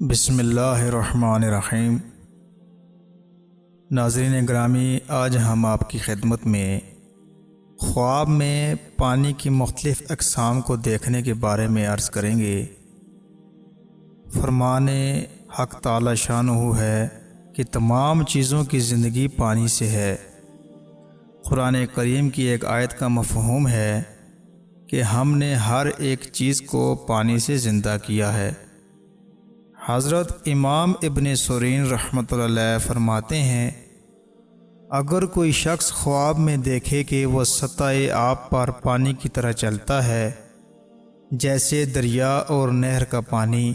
بسم اللہ الرحمن الرحیم۔ ناظرین گرامی، آج ہم آپ کی خدمت میں خواب میں پانی کی مختلف اقسام کو دیکھنے کے بارے میں عرض کریں گے۔ فرمان حق تعالی شانہ ہے کہ تمام چیزوں کی زندگی پانی سے ہے۔ قرآن کریم کی ایک آیت کا مفہوم ہے کہ ہم نے ہر ایک چیز کو پانی سے زندہ کیا ہے۔ حضرت امام ابن سیرین رحمۃ اللہ علیہ فرماتے ہیں، اگر کوئی شخص خواب میں دیکھے کہ وہ سطح آب پر پانی کی طرح چلتا ہے، جیسے دریا اور نہر کا پانی،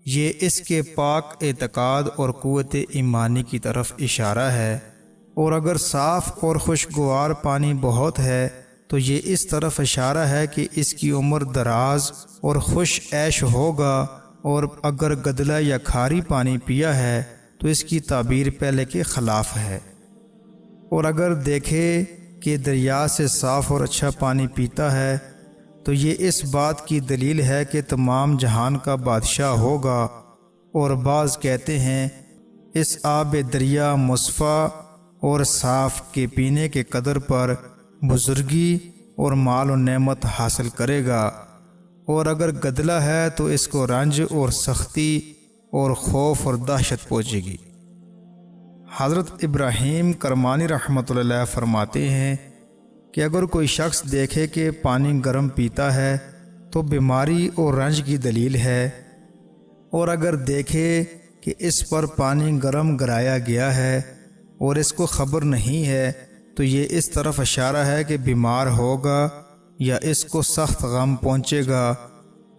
یہ اس کے پاک اعتقاد اور قوت ایمانی کی طرف اشارہ ہے، اور اگر صاف اور خوشگوار پانی بہت ہے تو یہ اس طرف اشارہ ہے کہ اس کی عمر دراز اور خوش عیش ہوگا، اور اگر گدلا یا کھاری پانی پیا ہے تو اس کی تعبیر پہلے کے خلاف ہے۔ اور اگر دیکھے کہ دریا سے صاف اور اچھا پانی پیتا ہے تو یہ اس بات کی دلیل ہے کہ تمام جہان کا بادشاہ ہوگا۔ اور بعض کہتے ہیں اس آب دریا مصفا اور صاف کے پینے کے قدر پر بزرگی اور مال و نعمت حاصل کرے گا، اور اگر گدلا ہے تو اس کو رنج اور سختی اور خوف اور دہشت پہنچے گی۔ حضرت ابراہیم کرمانی رحمۃ اللہ علیہ فرماتے ہیں کہ اگر کوئی شخص دیکھے کہ پانی گرم پیتا ہے تو بیماری اور رنج کی دلیل ہے، اور اگر دیکھے کہ اس پر پانی گرم گرایا گیا ہے اور اس کو خبر نہیں ہے تو یہ اس طرف اشارہ ہے کہ بیمار ہوگا یا اس کو سخت غم پہنچے گا،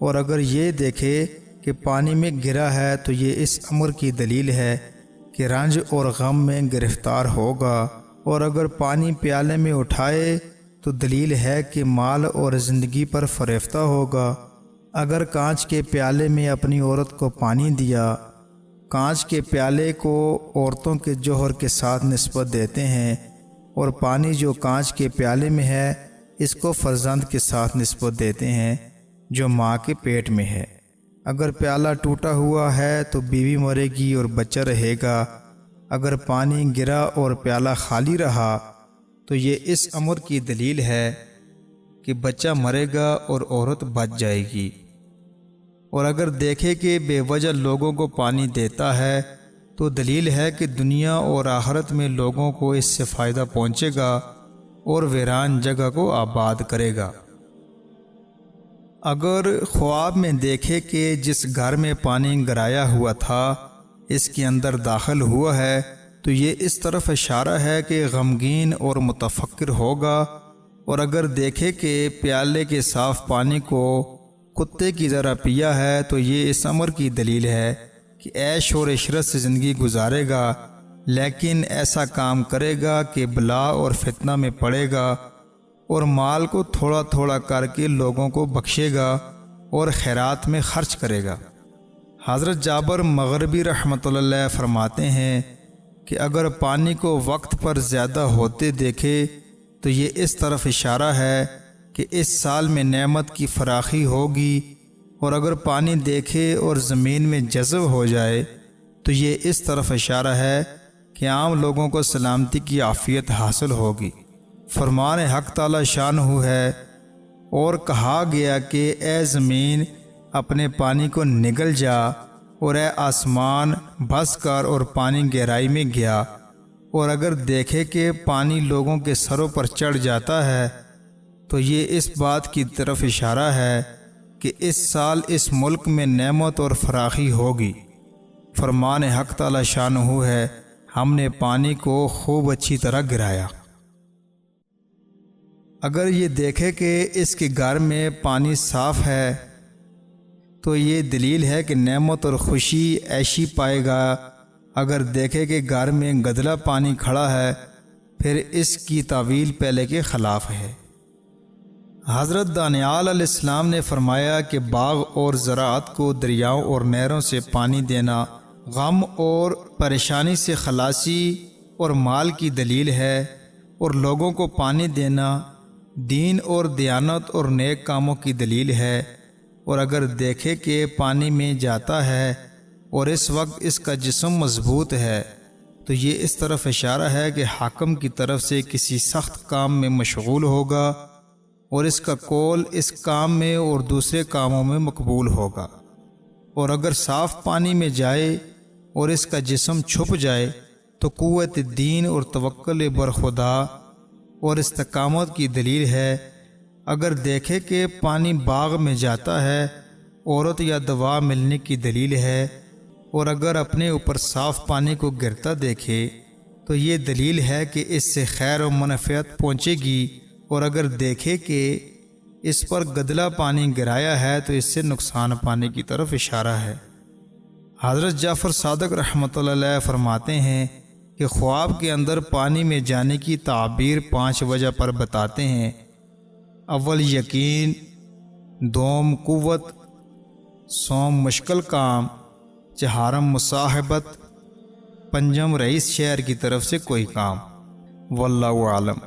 اور اگر یہ دیکھے کہ پانی میں گرا ہے تو یہ اس امر کی دلیل ہے کہ رنج اور غم میں گرفتار ہوگا، اور اگر پانی پیالے میں اٹھائے تو دلیل ہے کہ مال اور زندگی پر فریفتہ ہوگا۔ اگر کانچ کے پیالے میں اپنی عورت کو پانی دیا، کانچ کے پیالے کو عورتوں کے جوہر کے ساتھ نسبت دیتے ہیں، اور پانی جو کانچ کے پیالے میں ہے اس کو فرزند کے ساتھ نسبت دیتے ہیں جو ماں کے پیٹ میں ہے۔ اگر پیالہ ٹوٹا ہوا ہے تو بیوی مرے گی اور بچہ رہے گا، اگر پانی گرا اور پیالہ خالی رہا تو یہ اس امر کی دلیل ہے کہ بچہ مرے گا اور عورت بچ جائے گی۔ اور اگر دیکھے کہ بے وجہ لوگوں کو پانی دیتا ہے تو دلیل ہے کہ دنیا اور آخرت میں لوگوں کو اس سے فائدہ پہنچے گا اور ویران جگہ کو آباد کرے گا۔ اگر خواب میں دیکھے کہ جس گھر میں پانی گرایا ہوا تھا اس کے اندر داخل ہوا ہے تو یہ اس طرف اشارہ ہے کہ غمگین اور متفکر ہوگا، اور اگر دیکھے کہ پیالے کے صاف پانی کو کتے کی طرح پیا ہے تو یہ اس امر کی دلیل ہے کہ عیش اور عشرت سے زندگی گزارے گا، لیکن ایسا کام کرے گا کہ بلا اور فتنہ میں پڑے گا، اور مال کو تھوڑا تھوڑا کر کے لوگوں کو بخشے گا اور خیرات میں خرچ کرے گا۔ حضرت جابر مغربی رحمۃ اللہ علیہ فرماتے ہیں کہ اگر پانی کو وقت پر زیادہ ہوتے دیکھے تو یہ اس طرف اشارہ ہے کہ اس سال میں نعمت کی فراخی ہوگی، اور اگر پانی دیکھے اور زمین میں جذب ہو جائے تو یہ اس طرف اشارہ ہے کہ عام لوگوں کو سلامتی کی عافیت حاصل ہوگی۔ فرمان حق تعالی شانہ ہے، اور کہا گیا کہ اے زمین اپنے پانی کو نگل جا، اور اے آسمان بس کر، اور پانی گہرائی میں گیا، اور اگر دیکھے کہ پانی لوگوں کے سروں پر چڑھ جاتا ہے تو یہ اس بات کی طرف اشارہ ہے کہ اس سال اس ملک میں نعمت اور فراخی ہوگی۔ فرمان حق تعالی شانہ ہے، ہم نے پانی کو خوب اچھی طرح گرایا۔ اگر یہ دیکھے کہ اس کے گھر میں پانی صاف ہے تو یہ دلیل ہے کہ نعمت اور خوشی عیشی پائے گا۔ اگر دیکھے کہ گھر میں گدلا پانی کھڑا ہے پھر اس کی تعویل پہلے کے خلاف ہے۔ حضرت دانیال علیہ السلام نے فرمایا کہ باغ اور زراعت کو دریاؤں اور نہروں سے پانی دینا غم اور پریشانی سے خلاصی اور مال کی دلیل ہے، اور لوگوں کو پانی دینا دین اور دیانت اور نیک کاموں کی دلیل ہے، اور اگر دیکھے کہ پانی میں جاتا ہے اور اس وقت اس کا جسم مضبوط ہے، تو یہ اس طرف اشارہ ہے کہ حاکم کی طرف سے کسی سخت کام میں مشغول ہوگا اور اس کا قول اس کام میں اور دوسرے کاموں میں مقبول ہوگا۔ اور اگر صاف پانی میں جائے اور اس کا جسم چھپ جائے تو قوت دین اور توکل بر خدا اور استقامت کی دلیل ہے۔ اگر دیکھے کہ پانی باغ میں جاتا ہے، عورت یا دوا ملنے کی دلیل ہے، اور اگر اپنے اوپر صاف پانی کو گرتا دیکھے تو یہ دلیل ہے کہ اس سے خیر و منفعت پہنچے گی، اور اگر دیکھے کہ اس پر گدلا پانی گرایا ہے تو اس سے نقصان پانے کی طرف اشارہ ہے۔ حضرت جعفر صادق رحمۃ اللہ علیہ فرماتے ہیں کہ خواب کے اندر پانی میں جانے کی تعبیر 5 وجہ پر بتاتے ہیں۔ اول یقین، دوم قوت، سوم مشکل کام، چہارم مصاحبت، پنجم رئیس شہر کی طرف سے کوئی کام۔ واللہ اعلم۔